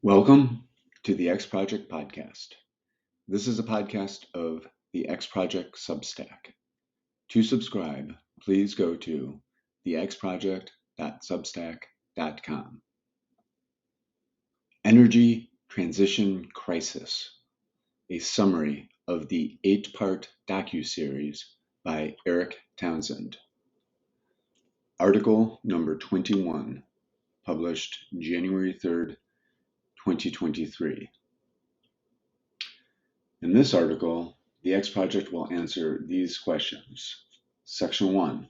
Welcome to the X Project Podcast. This is a podcast of the X Project Substack. To subscribe, please go to thexproject.substack.com. Energy Transition Crisis, a summary of the 8-part docuseries by Eric Townsend. Article number 21, published January 3rd, 2023. In this article, the X Project will answer these questions. Section 1,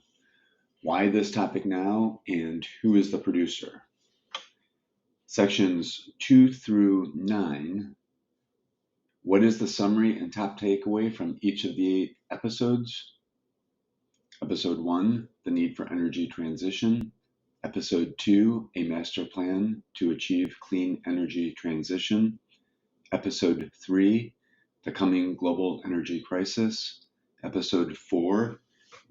why this topic now and who is the producer? Sections 2 through 9, what is the summary and top takeaway from each of the 8 episodes? Episode 1, the need for energy transition. Episode 2, a master plan to achieve clean energy transition. Episode 3, the coming global energy crisis. Episode 4,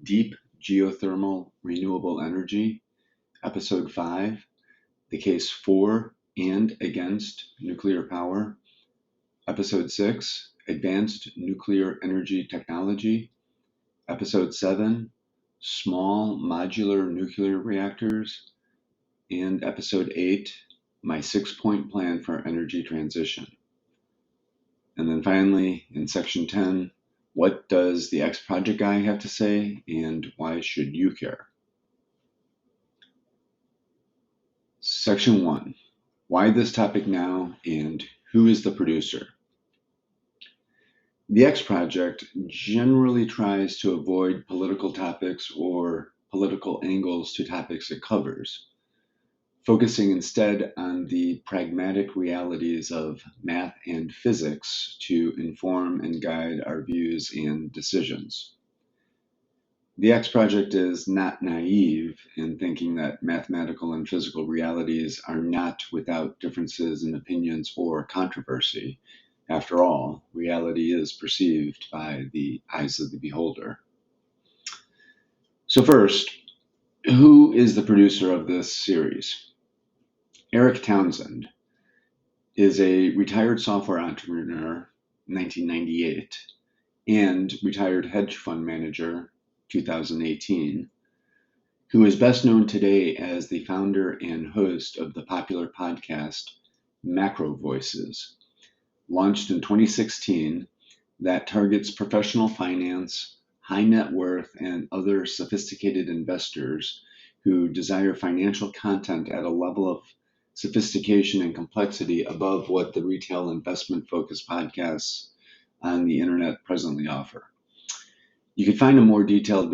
deep geothermal renewable energy. Episode 5, the case for and against nuclear power. Episode 6, advanced nuclear energy technology. Episode 7, small modular nuclear reactors. And Episode 8, my 6-point plan for energy transition. And then finally, in Section 10, what does the X Project guy have to say, and why should you care? Section 1, why this topic now, and who is the producer? The X Project generally tries to avoid political topics or political angles to topics it covers, focusing instead on the pragmatic realities of math and physics to inform and guide our views and decisions. The X Project is not naive in thinking that mathematical and physical realities are not without differences in opinions or controversy. After all, reality is perceived by the eyes of the beholder. So first, who is the producer of this series? Eric Townsend is a retired software entrepreneur, 1998, and retired hedge fund manager, 2018, who is best known today as the founder and host of the popular podcast Macro Voices, launched in 2016, that targets professional finance, high net worth, and other sophisticated investors who desire financial content at a level of sophistication and complexity above what the retail investment-focused podcasts on the internet presently offer. You can find a more detailed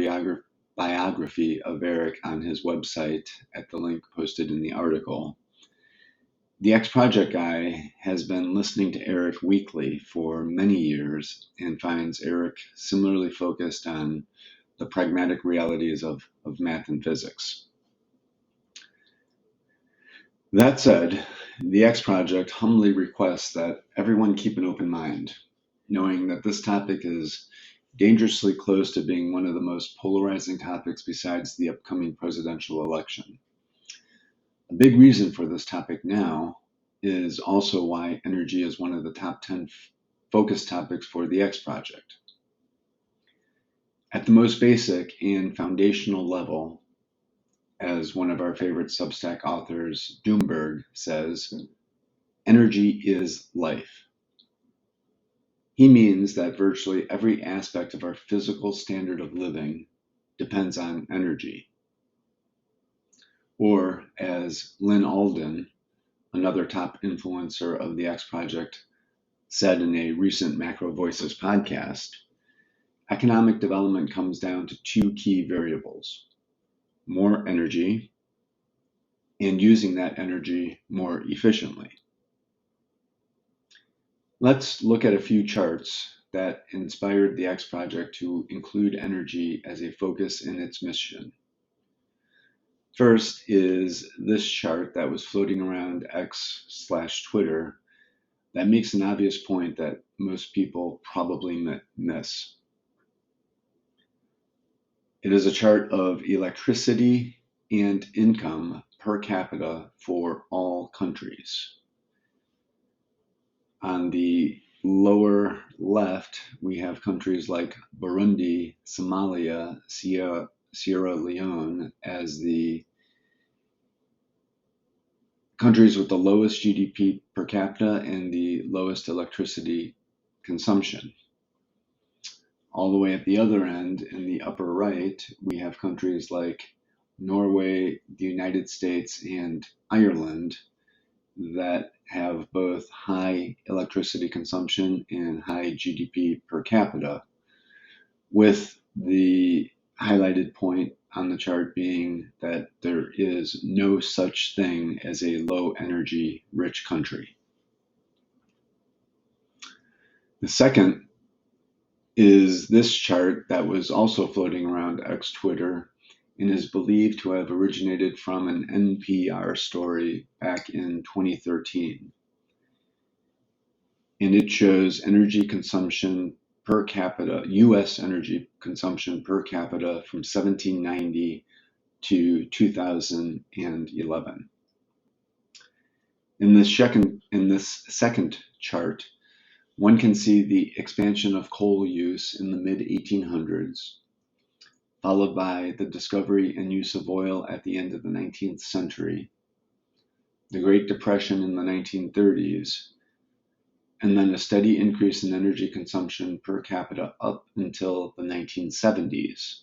biography of Eric on his website at the link posted in the article. The X Project guy has been listening to Eric weekly for many years and finds Eric similarly focused on the pragmatic realities of math and physics. That said, the X Project humbly requests that everyone keep an open mind, knowing that this topic is dangerously close to being one of the most polarizing topics besides the upcoming presidential election. A big reason for this topic now is also why energy is one of the top 10 focus topics for the X Project. At the most basic and foundational level, as one of our favorite Substack authors, Doomberg, says, energy is life. He means that virtually every aspect of our physical standard of living depends on energy. Or, as Lynn Alden, another top influencer of the X Project, said in a recent Macro Voices podcast, economic development comes down to 2 key variables: more energy and using that energy more efficiently. Let's look at a few charts that inspired the X Project to include energy as a focus in its mission. First is this chart that was floating around X/Twitter that makes an obvious point that most people probably miss. It is a chart of electricity and income per capita for all countries. On the lower left, we have countries like Burundi, Somalia, Sierra Leone as the countries with the lowest GDP per capita and the lowest electricity consumption. All the way at the other end, in the upper right, we have countries like Norway, the United States, and Ireland that have both high electricity consumption and high GDP per capita, with the highlighted point on the chart being that there is no such thing as a low energy rich country. The second is this chart that was also floating around X Twitter and is believed to have originated from an NPR story back in 2013. And it shows energy consumption per capita, US energy consumption per capita from 1790 to 2011. In this second chart, one can see the expansion of coal use in the mid-1800s, followed by the discovery and use of oil at the end of the 19th century, the Great Depression in the 1930s, and then a steady increase in energy consumption per capita up until the 1970s,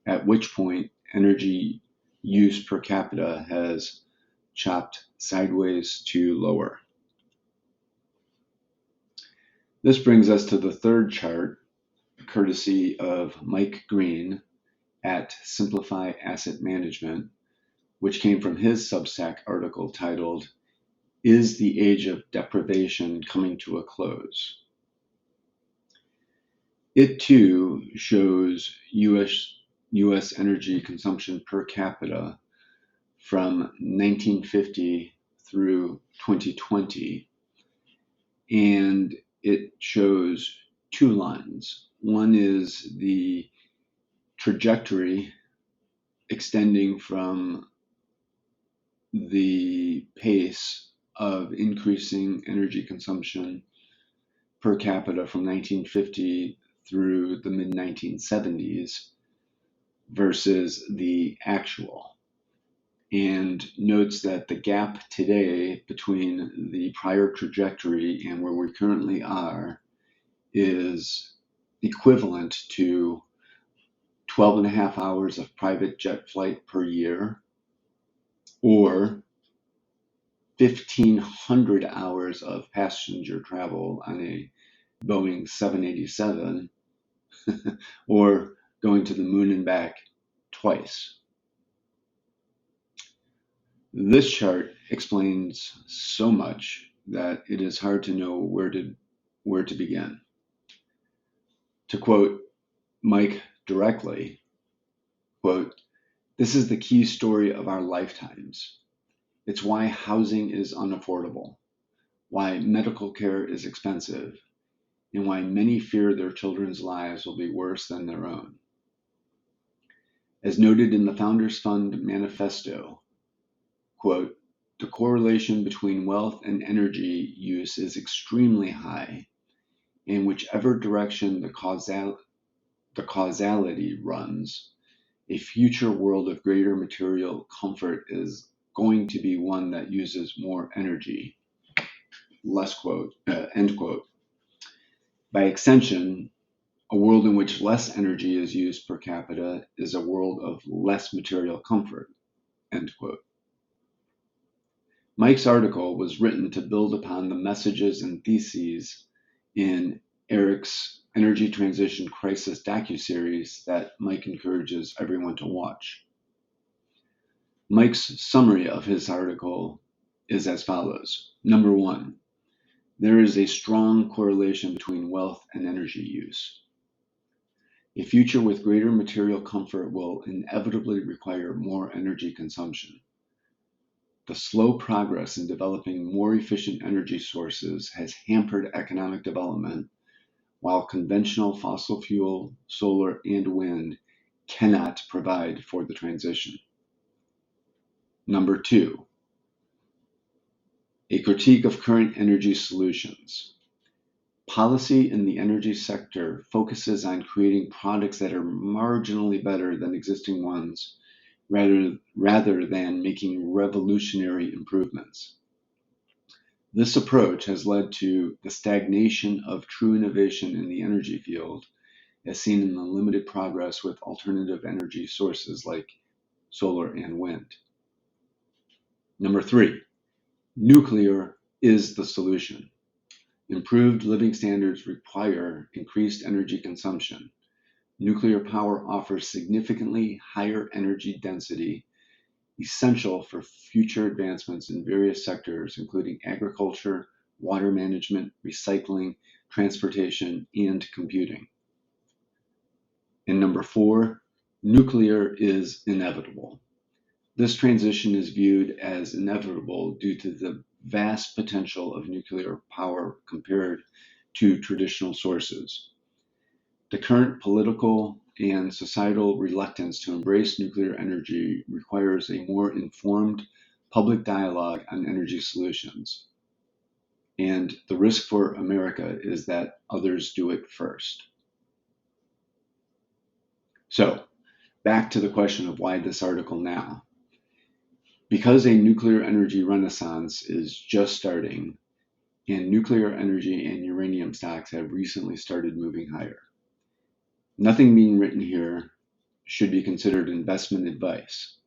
at which point energy use per capita has chopped sideways to lower. This brings us to the third chart, courtesy of Mike Green at Simplify Asset Management, which came from his Substack article titled, "Is the Age of Deprivation Coming to a Close?" It too shows US energy consumption per capita from 1950 through 2020, and it shows two lines. One is the trajectory extending from the pace of increasing energy consumption per capita from 1950 through the mid-1970s versus the actual, and notes that the gap today between the prior trajectory and where we currently are is equivalent to 12 and a half hours of private jet flight per year, or 1,500 hours of passenger travel on a Boeing 787, or going to the moon and back twice. This chart explains so much that it is hard to know where to begin. To quote Mike directly, quote, "This is the key story of our lifetimes. It's why housing is unaffordable, why medical care is expensive, and why many fear their children's lives will be worse than their own. As noted in the Founders Fund manifesto, quote, the correlation between wealth and energy use is extremely high, and whichever direction the causality runs, a future world of greater material comfort is going to be one that uses more energy," end quote. By extension, a world in which less energy is used per capita is a world of less material comfort, end quote. Mike's article was written to build upon the messages and theses in Eric's Energy Transition Crisis docuseries that Mike encourages everyone to watch. Mike's summary of his article is as follows. Number one, there is a strong correlation between wealth and energy use. A future with greater material comfort will inevitably require more energy consumption. The slow progress in developing more efficient energy sources has hampered economic development, while conventional fossil fuel, solar, and wind cannot provide for the transition. Number two, A critique of current energy solutions. Policy in the energy sector focuses on creating products that are marginally better than existing ones rather than making revolutionary improvements. This approach has led to the stagnation of true innovation in the energy field, as seen in the limited progress with alternative energy sources like solar and wind. Number 3, nuclear is the solution. Improved living standards require increased energy consumption. Nuclear power offers significantly higher energy density, essential for future advancements in various sectors, including agriculture, water management, recycling, transportation, and computing. And number 4, nuclear is inevitable. This transition is viewed as inevitable due to the vast potential of nuclear power compared to traditional sources. The current political and societal reluctance to embrace nuclear energy requires a more informed public dialogue on energy solutions. And the risk for America is that others do it first. So, back to the question of why this article now. Because a nuclear energy renaissance is just starting, and nuclear energy and uranium stocks have recently started moving higher. Nothing being written here should be considered investment advice.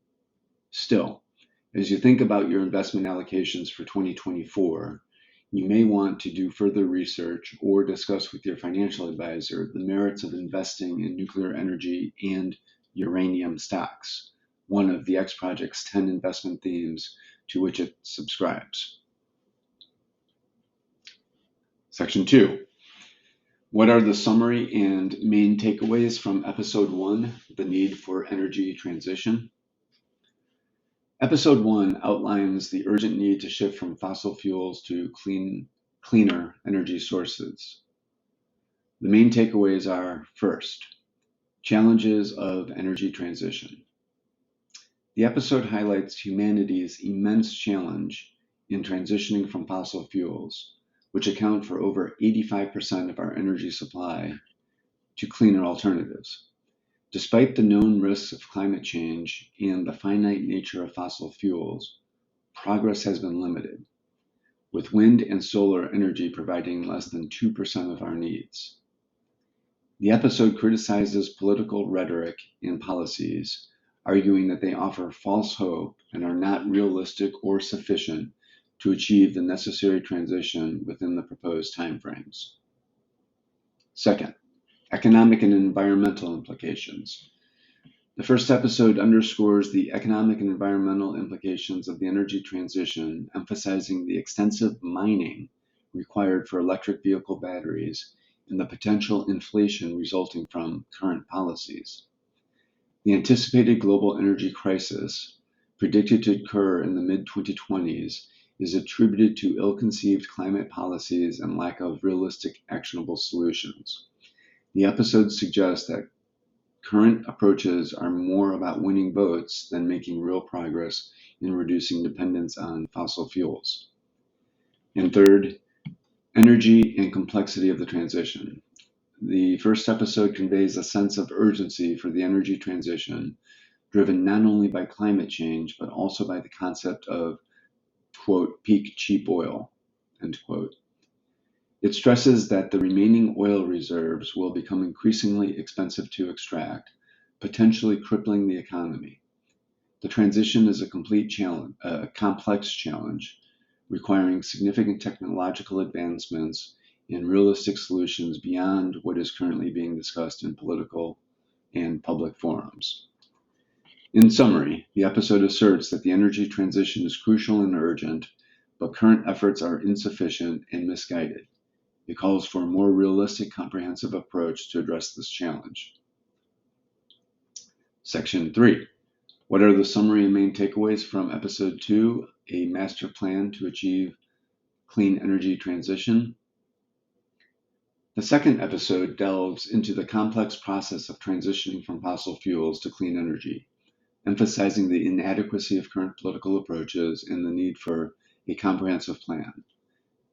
Still, as you think about your investment allocations for 2024, you may want to do further research or discuss with your financial advisor the merits of investing in nuclear energy and uranium stocks, one of the X Project's 10 investment themes to which it subscribes. Section 2. What are the summary and main takeaways from Episode 1, The Need for Energy Transition? Episode 1 outlines the urgent need to shift from fossil fuels to cleaner energy sources. The main takeaways are, first, challenges of energy transition. The episode highlights humanity's immense challenge in transitioning from fossil fuels, which account for over 85% of our energy supply, to cleaner alternatives. Despite the known risks of climate change and the finite nature of fossil fuels, progress has been limited, with wind and solar energy providing less than 2% of our needs. The episode criticizes political rhetoric and policies, arguing that they offer false hope and are not realistic or sufficient to achieve the necessary transition within the proposed timeframes. Second, economic and environmental implications. The first episode underscores the economic and environmental implications of the energy transition, emphasizing the extensive mining required for electric vehicle batteries and the potential inflation resulting from current policies. The anticipated global energy crisis, predicted to occur in the mid-2020s, is attributed to ill-conceived climate policies and lack of realistic, actionable solutions. The episode suggests that current approaches are more about winning votes than making real progress in reducing dependence on fossil fuels. And third, energy and complexity of the transition. The first episode conveys a sense of urgency for the energy transition, driven not only by climate change, but also by the concept of, quote, peak cheap oil, end quote. It stresses that the remaining oil reserves will become increasingly expensive to extract, potentially crippling the economy. The transition is a complex challenge, requiring significant technological advancements and realistic solutions beyond what is currently being discussed in political and public forums. In summary, the episode asserts that the energy transition is crucial and urgent, but current efforts are insufficient and misguided. It calls for a more realistic, comprehensive approach to address this challenge. Section 3. What are the summary and main takeaways from Episode 2, A Master Plan to Achieve Clean Energy Transition? The second episode delves into the complex process of transitioning from fossil fuels to clean energy, emphasizing the inadequacy of current political approaches and the need for a comprehensive plan.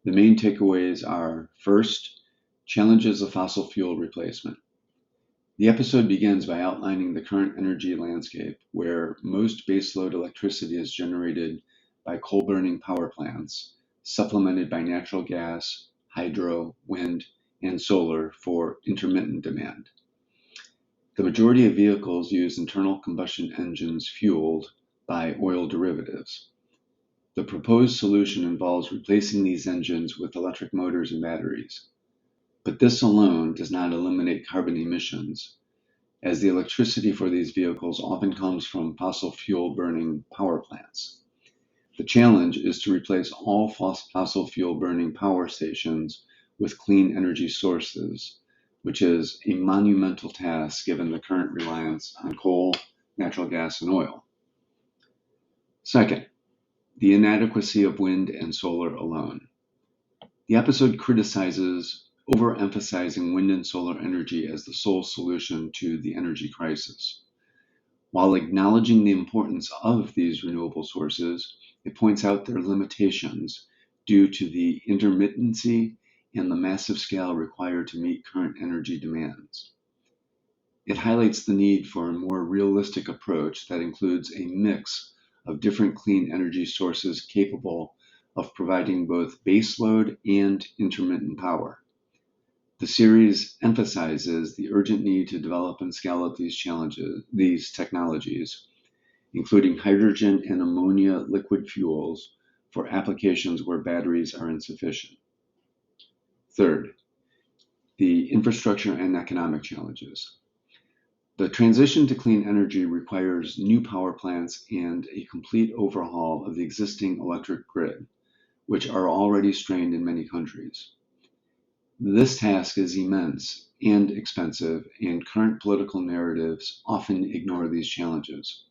The main takeaways are: first, challenges of fossil fuel replacement. The episode begins by outlining the current energy landscape, where most baseload electricity is generated by coal-burning power plants, supplemented by natural gas, hydro, wind, and solar for intermittent demand. The majority of vehicles use internal combustion engines fueled by oil derivatives. The proposed solution involves replacing these engines with electric motors and batteries. But this alone does not eliminate carbon emissions, as the electricity for these vehicles often comes from fossil fuel burning power plants. The challenge is to replace all fossil fuel burning power stations with clean energy sources, which is a monumental task given the current reliance on coal, natural gas, and oil. Second, the inadequacy of wind and solar alone. The episode criticizes overemphasizing wind and solar energy as the sole solution to the energy crisis. While acknowledging the importance of these renewable sources, it points out their limitations due to the intermittency and the massive scale required to meet current energy demands. It highlights the need for a more realistic approach that includes a mix of different clean energy sources capable of providing both baseload and intermittent power. The series emphasizes the urgent need to develop and scale up these technologies, including hydrogen and ammonia liquid fuels for applications where batteries are insufficient. Third, the infrastructure and economic challenges. The transition to clean energy requires new power plants and a complete overhaul of the existing electric grid, which are already strained in many countries. This task is immense and expensive, and current political narratives often ignore these challenges.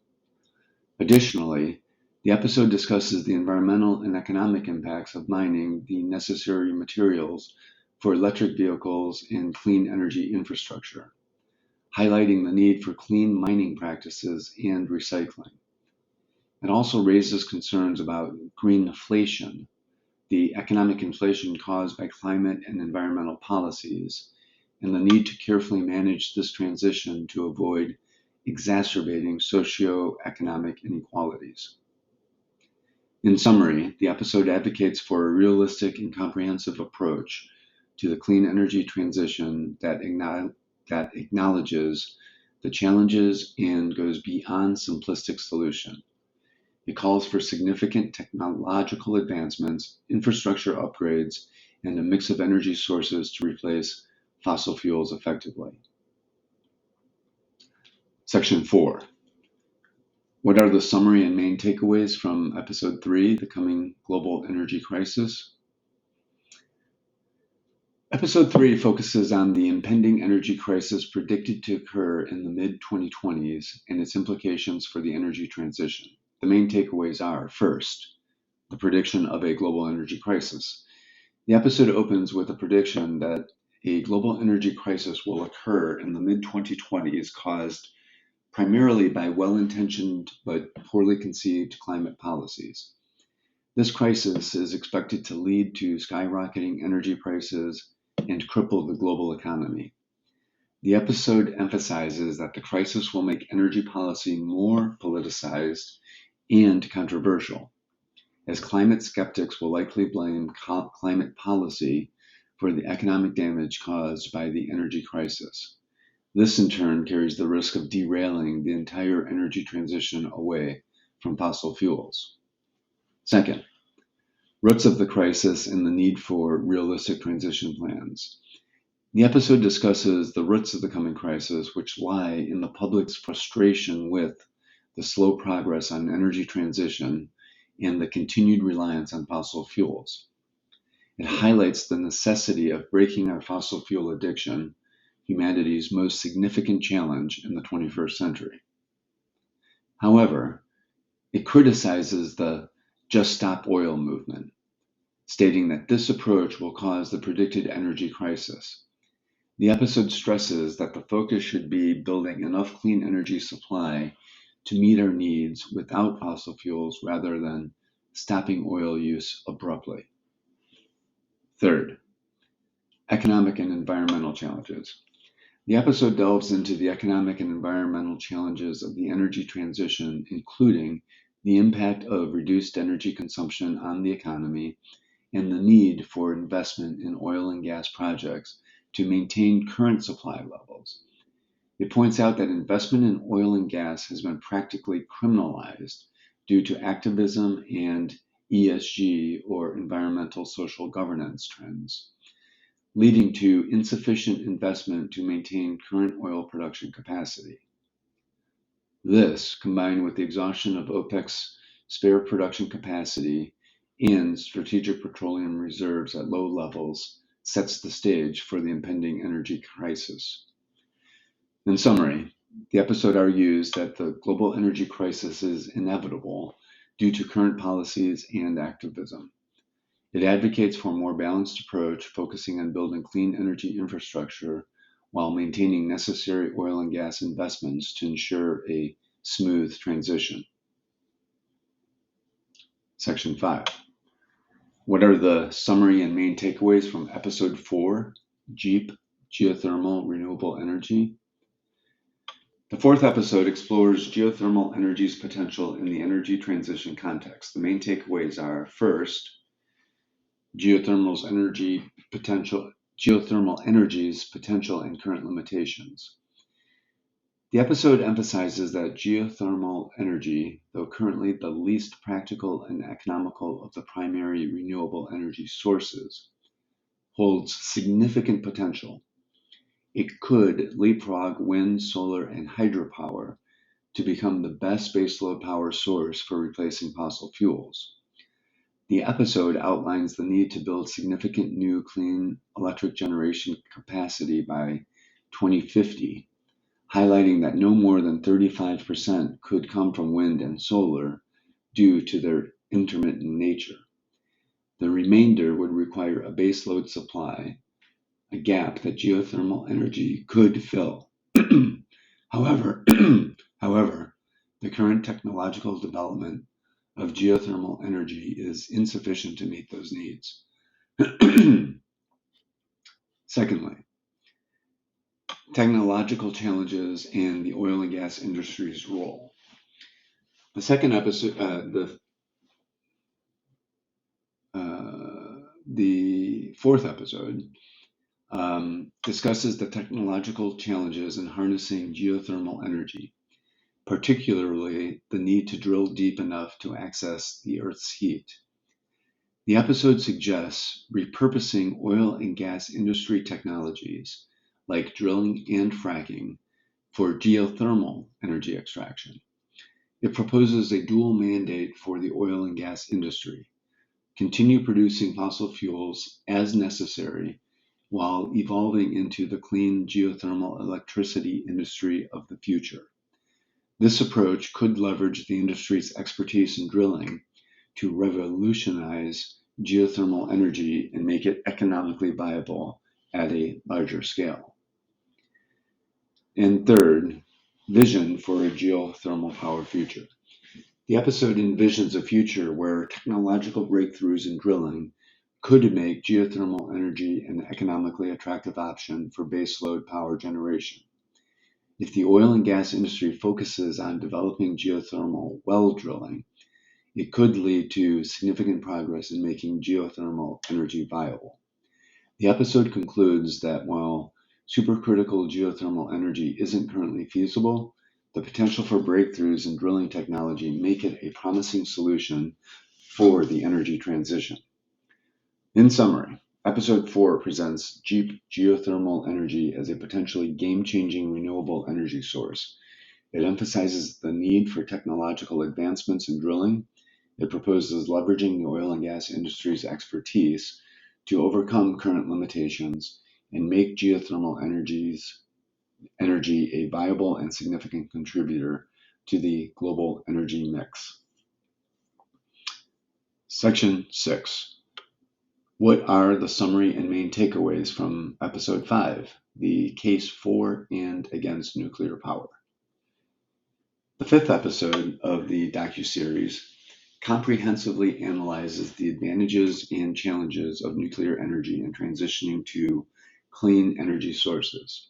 Additionally, the episode discusses the environmental and economic impacts of mining the necessary materials for electric vehicles and clean energy infrastructure, highlighting the need for clean mining practices and recycling. It also raises concerns about greenflation, the economic inflation caused by climate and environmental policies, and the need to carefully manage this transition to avoid exacerbating socioeconomic inequalities. In summary, the episode advocates for a realistic and comprehensive approach to the clean energy transition that acknowledges the challenges and goes beyond simplistic solution. It calls for significant technological advancements, infrastructure upgrades, and a mix of energy sources to replace fossil fuels effectively. Section 4. What are the summary and main takeaways from Episode 3, The Coming Global Energy Crisis? Episode 3 focuses on the impending energy crisis predicted to occur in the mid-2020s and its implications for the energy transition. The main takeaways are: first, the prediction of a global energy crisis. The episode opens with a prediction that a global energy crisis will occur in the mid-2020s, caused primarily by well-intentioned but poorly conceived climate policies. This crisis is expected to lead to skyrocketing energy prices and cripple the global economy. The episode emphasizes that the crisis will make energy policy more politicized and controversial, as climate skeptics will likely blame climate policy for the economic damage caused by the energy crisis. This in turn carries the risk of derailing the entire energy transition away from fossil fuels. Second, roots of the crisis and the need for realistic transition plans. The episode discusses the roots of the coming crisis, which lie in the public's frustration with the slow progress on energy transition and the continued reliance on fossil fuels. It highlights the necessity of breaking our fossil fuel addiction, humanity's most significant challenge in the 21st century. However, it criticizes the Just Stop Oil movement, stating that this approach will cause the predicted energy crisis. The episode stresses that the focus should be building enough clean energy supply to meet our needs without fossil fuels rather than stopping oil use abruptly. Third, economic and environmental challenges. The episode delves into the economic and environmental challenges of the energy transition, including the impact of reduced energy consumption on the economy and the need for investment in oil and gas projects to maintain current supply levels. It points out that investment in oil and gas has been practically criminalized due to activism and ESG, or environmental social governance, trends, leading to insufficient investment to maintain current oil production capacity. This, combined with the exhaustion of OPEC's spare production capacity and strategic petroleum reserves at low levels, sets the stage for the impending energy crisis. In summary, the episode argues that the global energy crisis is inevitable due to current policies and activism. It advocates for a more balanced approach, focusing on building clean energy infrastructure while maintaining necessary oil and gas investments to ensure a smooth transition. Section 5. What are the summary and main takeaways from Episode 4, GEEP, Geothermal Renewable Energy? The fourth episode explores geothermal energy's potential in the energy transition context. The main takeaways are: first, geothermal energy's potential and current limitations. The episode emphasizes that geothermal energy, though currently the least practical and economical of the primary renewable energy sources, holds significant potential. It could leapfrog wind, solar, and hydropower to become the best baseload power source for replacing fossil fuels. The episode outlines the need to build significant new clean electric generation capacity by 2050, highlighting that no more than 35% could come from wind and solar due to their intermittent nature. The remainder would require a baseload supply, a gap that geothermal energy could fill. However, the current technological development of geothermal energy is insufficient to meet those needs. Secondly, technological challenges and the oil and gas industry's role. The second episode, the fourth episode, discusses the technological challenges in harnessing geothermal energy, particularly the need to drill deep enough to access the Earth's heat. The episode suggests repurposing oil and gas industry technologies like drilling and fracking for geothermal energy extraction. It proposes a dual mandate for the oil and gas industry: continue producing fossil fuels as necessary while evolving into the clean geothermal electricity industry of the future. This approach could leverage the industry's expertise in drilling to revolutionize geothermal energy and make it economically viable at a larger scale. And third, vision for a geothermal power future. The episode envisions a future where technological breakthroughs in drilling could make geothermal energy an economically attractive option for baseload power generation. If the oil and gas industry focuses on developing geothermal well drilling, it could lead to significant progress in making geothermal energy viable. The episode concludes that while supercritical geothermal energy isn't currently feasible, the potential for breakthroughs in drilling technology make it a promising solution for the energy transition. In summary, Episode 4 presents GEEP, geothermal energy, as a potentially game-changing renewable energy source. It emphasizes the need for technological advancements in drilling. It proposes leveraging the oil and gas industry's expertise to overcome current limitations and make geothermal energy a viable and significant contributor to the global energy mix. Section 6. What are the summary and main takeaways from Episode 5, the case for and against nuclear power? The fifth episode of the docuseries comprehensively analyzes the advantages and challenges of nuclear energy and transitioning to clean energy sources.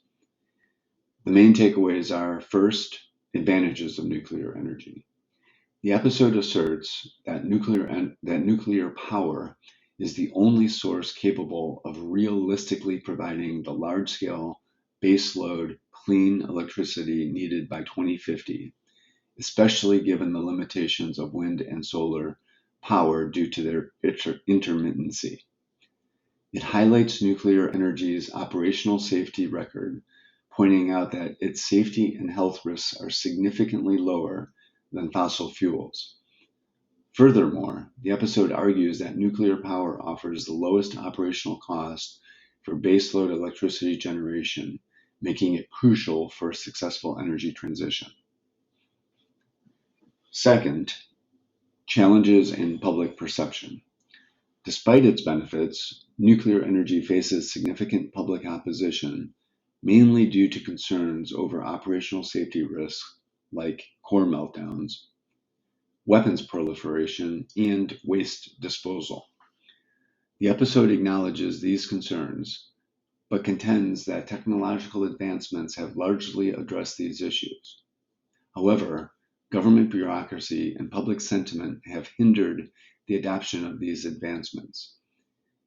The main takeaways are: first, advantages of nuclear energy. The episode asserts that nuclear power is the only source capable of realistically providing the large-scale baseload clean electricity needed by 2050, especially given the limitations of wind and solar power due to their intermittency. It highlights nuclear energy's operational safety record, pointing out that its safety and health risks are significantly lower than fossil fuels. Furthermore, the episode argues that nuclear power offers the lowest operational cost for baseload electricity generation, making it crucial for a successful energy transition. Second, challenges in public perception. Despite its benefits, nuclear energy faces significant public opposition, mainly due to concerns over operational safety risks like core meltdowns, weapons proliferation, and waste disposal. The episode acknowledges these concerns, but contends that technological advancements have largely addressed these issues. However, government bureaucracy and public sentiment have hindered the adoption of these advancements.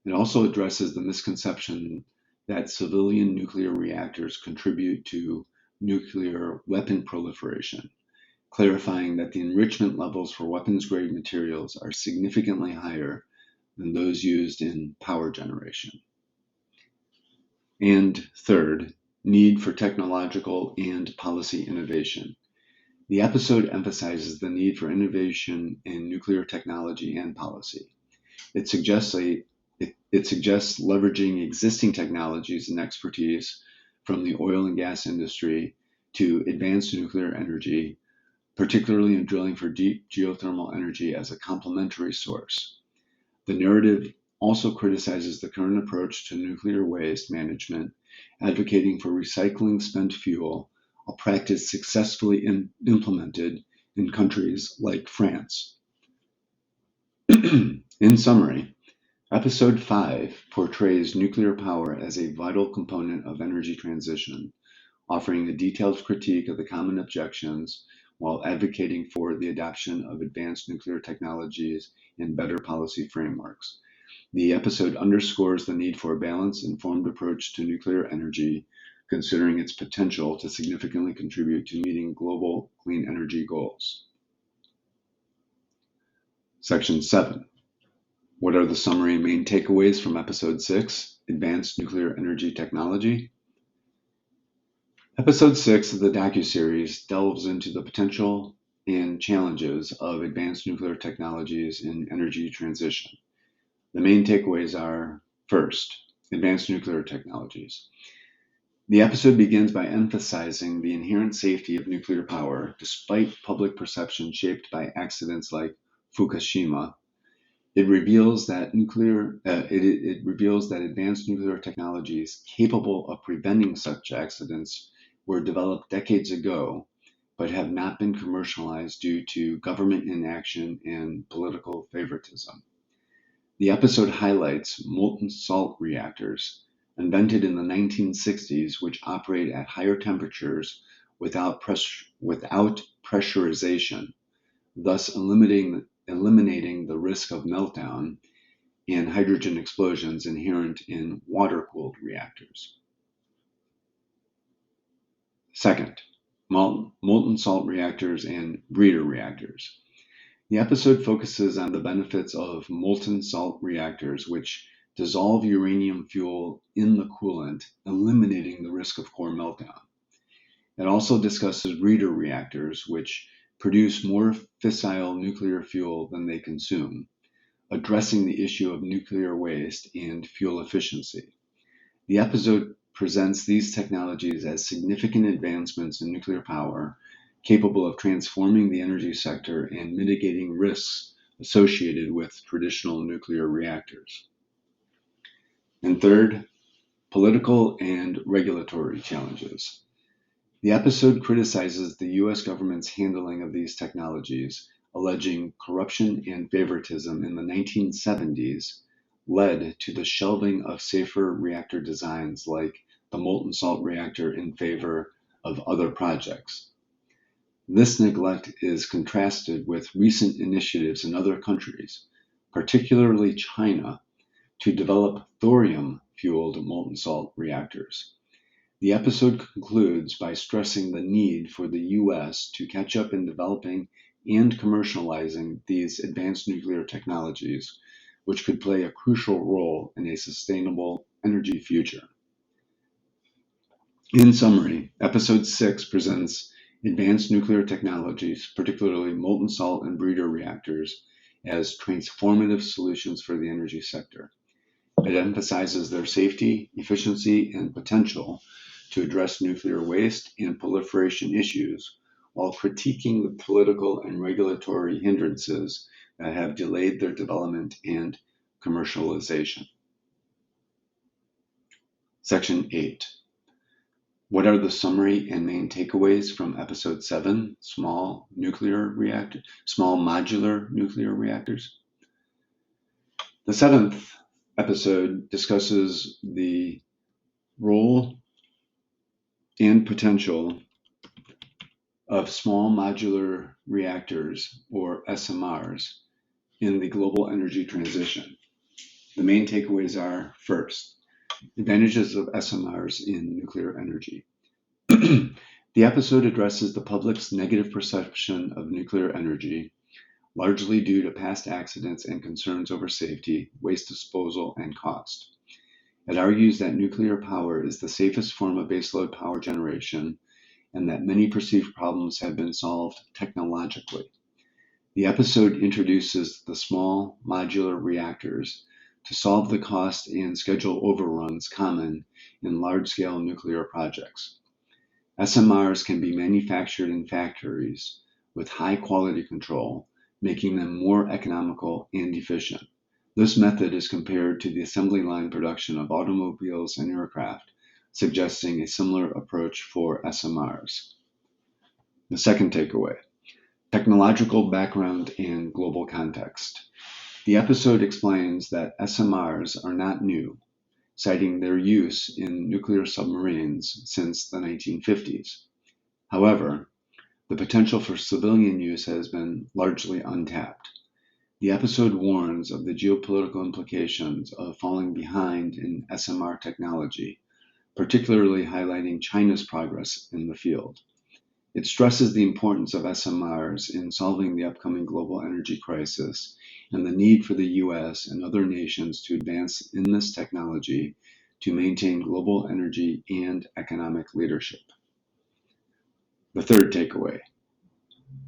It also addresses the misconception that civilian nuclear reactors contribute to nuclear weapon proliferation, clarifying that the enrichment levels for weapons-grade materials are significantly higher than those used in power generation. And third, need for technological and policy innovation. The episode emphasizes the need for innovation in nuclear technology and policy. It suggests leveraging existing technologies and expertise from the oil and gas industry to advance nuclear energy, particularly in drilling for deep geothermal energy as a complementary source. The narrative also criticizes the current approach to nuclear waste management, advocating for recycling spent fuel, a practice successfully implemented in countries like France. In summary, Episode 5 portrays nuclear power as a vital component of energy transition, offering a detailed critique of the common objections while advocating for the adoption of advanced nuclear technologies and better policy frameworks. The episode underscores the need for a balanced, informed approach to nuclear energy, considering its potential to significantly contribute to meeting global clean energy goals. Section 7. What are the summary and main takeaways from Episode 6, Advanced Nuclear Energy Technology? Episode 6 of the docuseries delves into the potential and challenges of advanced nuclear technologies in energy transition. The main takeaways are: first, advanced nuclear technologies. The episode begins by emphasizing the inherent safety of nuclear power, despite public perception shaped by accidents like Fukushima. It reveals that advanced nuclear technologies capable of preventing such accidents were developed decades ago, but have not been commercialized due to government inaction and political favoritism. The episode highlights molten salt reactors, invented in the 1960s, which operate at higher temperatures without pressurization, thus eliminating the risk of meltdown and hydrogen explosions inherent in water-cooled reactors. Second, molten salt reactors and breeder reactors. The episode focuses on the benefits of molten salt reactors, which dissolve uranium fuel in the coolant, eliminating the risk of core meltdown. It also discusses breeder reactors, which produce more fissile nuclear fuel than they consume, addressing the issue of nuclear waste and fuel efficiency. The episode presents these technologies as significant advancements in nuclear power, capable of transforming the energy sector and mitigating risks associated with traditional nuclear reactors. And third, political and regulatory challenges. The episode criticizes the U.S. government's handling of these technologies, alleging corruption and favoritism in the 1970s led to the shelving of safer reactor designs like the molten salt reactor in favor of other projects. This neglect is contrasted with recent initiatives in other countries, particularly China, to develop thorium-fueled molten salt reactors. The episode concludes by stressing the need for the US to catch up in developing and commercializing these advanced nuclear technologies, which could play a crucial role in a sustainable energy future. In summary, Episode 6 presents advanced nuclear technologies, particularly molten salt and breeder reactors, as transformative solutions for the energy sector. It emphasizes their safety, efficiency, and potential to address nuclear waste and proliferation issues while critiquing the political and regulatory hindrances that have delayed their development and commercialization. Section 8. What are the summary and main takeaways from Episode 7, Small Modular Nuclear Reactors? The 7th episode discusses the role and potential of small modular reactors, or SMRs, in the global energy transition. The main takeaways are, first, advantages of SMRs in nuclear energy. The episode addresses the public's negative perception of nuclear energy, largely due to past accidents and concerns over safety, waste disposal, and cost. It argues that nuclear power is the safest form of baseload power generation and that many perceived problems have been solved technologically. The episode introduces the small modular reactors to solve the cost and schedule overruns common in large-scale nuclear projects. SMRs can be manufactured in factories with high quality control, making them more economical and efficient. This method is compared to the assembly line production of automobiles and aircraft, suggesting a similar approach for SMRs. The second takeaway, technological background and global context. The episode explains that SMRs are not new, citing their use in nuclear submarines since the 1950s. However, the potential for civilian use has been largely untapped. The episode warns of the geopolitical implications of falling behind in SMR technology, particularly highlighting China's progress in the field. It stresses the importance of SMRs in solving the upcoming global energy crisis and the need for the US and other nations to advance in this technology to maintain global energy and economic leadership. The third takeaway,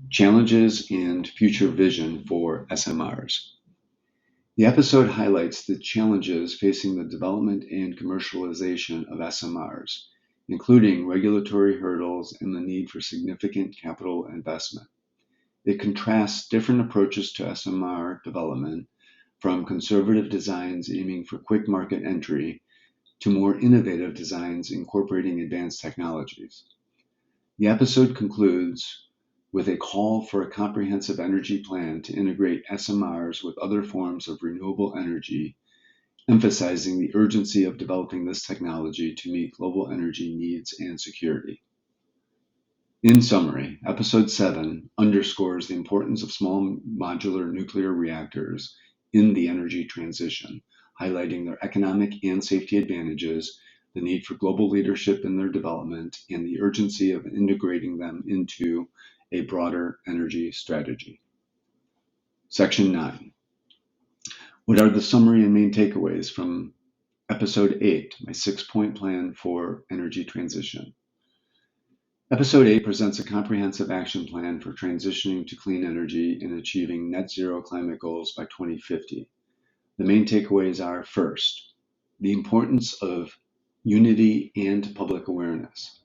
challenges and future vision for SMRs. The episode highlights the challenges facing the development and commercialization of SMRs, including regulatory hurdles and the need for significant capital investment. It contrasts different approaches to SMR development, from conservative designs aiming for quick market entry to more innovative designs incorporating advanced technologies. The episode concludes with a call for a comprehensive energy plan to integrate SMRs with other forms of renewable energy, emphasizing the urgency of developing this technology to meet global energy needs and security. In summary, Episode 7 underscores the importance of small modular nuclear reactors in the energy transition, highlighting their economic and safety advantages, the need for global leadership in their development, and the urgency of integrating them into a broader energy strategy. Section 9. What are the summary and main takeaways from Episode 8, my 6-point plan for energy transition? Episode 8 presents a comprehensive action plan for transitioning to clean energy and achieving net zero climate goals by 2050. The main takeaways are, first, the importance of unity and public awareness.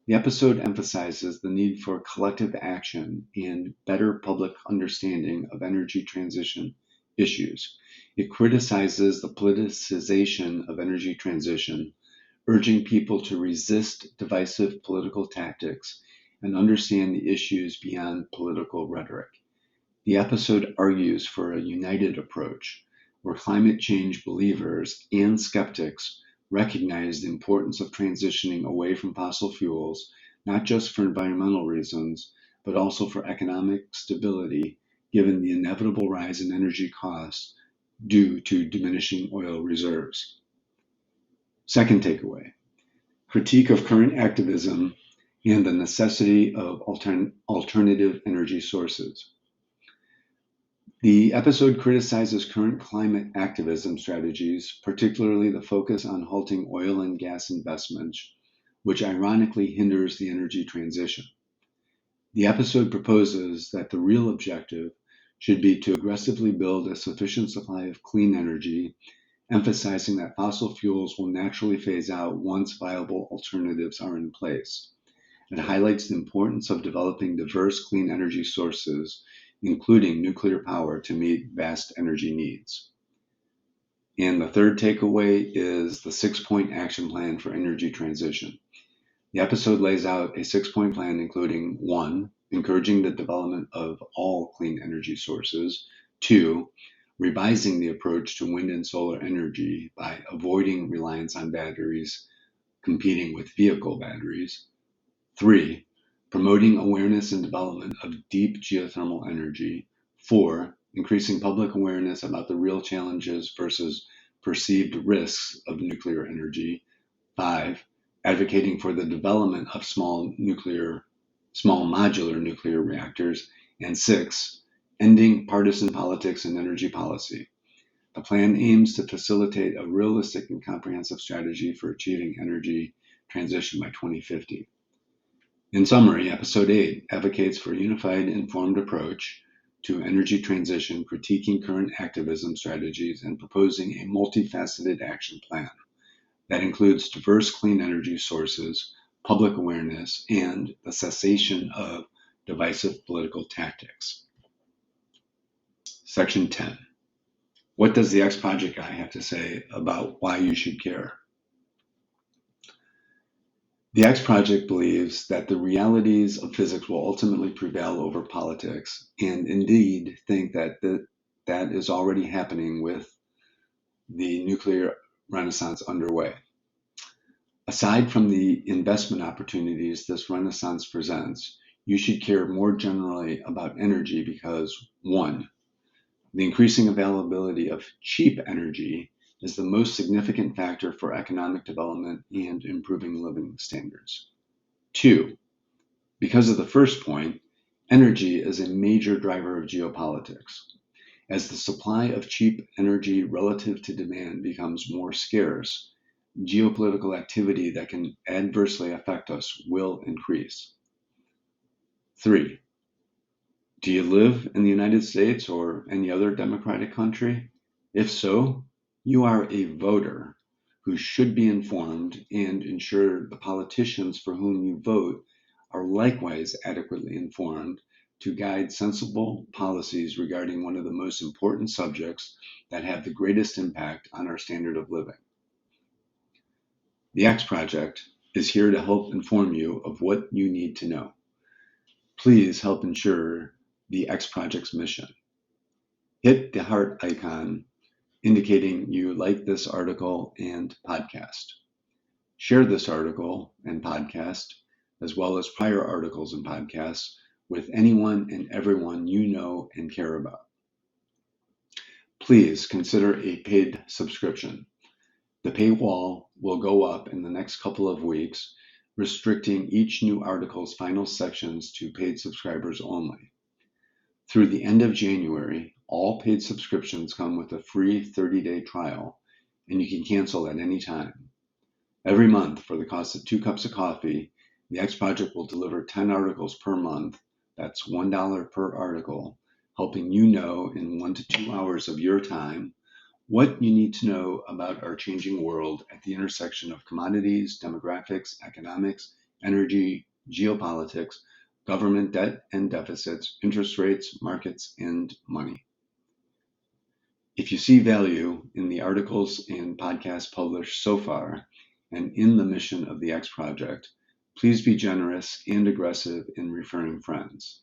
The episode emphasizes the need for collective action and better public understanding of energy transition issues. It criticizes the politicization of energy transition, urging people to resist divisive political tactics and understand the issues beyond political rhetoric. The episode argues for a united approach where climate change believers and skeptics recognize the importance of transitioning away from fossil fuels, not just for environmental reasons, but also for economic stability, given the inevitable rise in energy costs due to diminishing oil reserves. Second takeaway, critique of current activism and the necessity of alternative energy sources. The episode criticizes current climate activism strategies, particularly the focus on halting oil and gas investments, which ironically hinders the energy transition. The episode proposes that the real objective should be to aggressively build a sufficient supply of clean energy, emphasizing that fossil fuels will naturally phase out once viable alternatives are in place. It highlights the importance of developing diverse clean energy sources, including nuclear power, to meet vast energy needs. And the third takeaway is the 6-point action plan for energy transition. The episode lays out a 6-point plan, including 1, encouraging the development of all clean energy sources, 2, revising the approach to wind and solar energy by avoiding reliance on batteries competing with vehicle batteries, 3, promoting awareness and development of deep geothermal energy, 4, increasing public awareness about the real challenges versus perceived risks of nuclear energy, 5, advocating for the development of small modular nuclear reactors, and 6, ending partisan politics in energy policy. The plan aims to facilitate a realistic and comprehensive strategy for achieving energy transition by 2050. In summary, Episode 8 advocates for a unified, informed approach to energy transition, critiquing current activism strategies, and proposing a multifaceted action plan that includes diverse clean energy sources, public awareness, and the cessation of divisive political tactics. Section 10. What does the X Project guy have to say about why you should care? The X Project believes that the realities of physics will ultimately prevail over politics, and indeed think that that is already happening with the nuclear renaissance underway. Aside from the investment opportunities this renaissance presents, you should care more generally about energy because, 1, the increasing availability of cheap energy is the most significant factor for economic development and improving living standards. 2, because of the first point, energy is a major driver of geopolitics. As the supply of cheap energy relative to demand becomes more scarce, geopolitical activity that can adversely affect us will increase. 3, do you live in the United States or any other democratic country? If so, you are a voter who should be informed and ensure the politicians for whom you vote are likewise adequately informed to guide sensible policies regarding one of the most important subjects that have the greatest impact on our standard of living. The X Project is here to help inform you of what you need to know. Please help ensure the X Project's mission. Hit the heart icon indicating you like this article and podcast. Share this article and podcast, as well as prior articles and podcasts, with anyone and everyone you know and care about. Please consider a paid subscription. The paywall will go up in the next couple of weeks, restricting each new article's final sections to paid subscribers only. Through the end of January, all paid subscriptions come with a free 30-day trial, and you can cancel at any time. Every month, for the cost of 2 cups of coffee, the X Project will deliver 10 articles per month. That's $1 per article, helping you know in 1 to 2 hours of your time what you need to know about our changing world at the intersection of commodities, demographics, economics, energy, geopolitics, government debt and deficits, interest rates, markets, and money. If you see value in the articles and podcasts published so far and in the mission of the X Project, please be generous and aggressive in referring friends.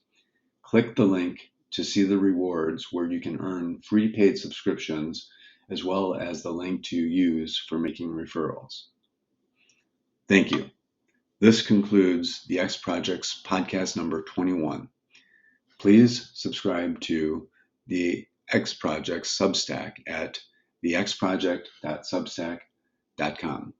Click the link to see the rewards where you can earn free paid subscriptions, as well as the link to use for making referrals. Thank you. This concludes the X Project's podcast number 21. Please subscribe to the X Project Substack at thexproject.substack.com.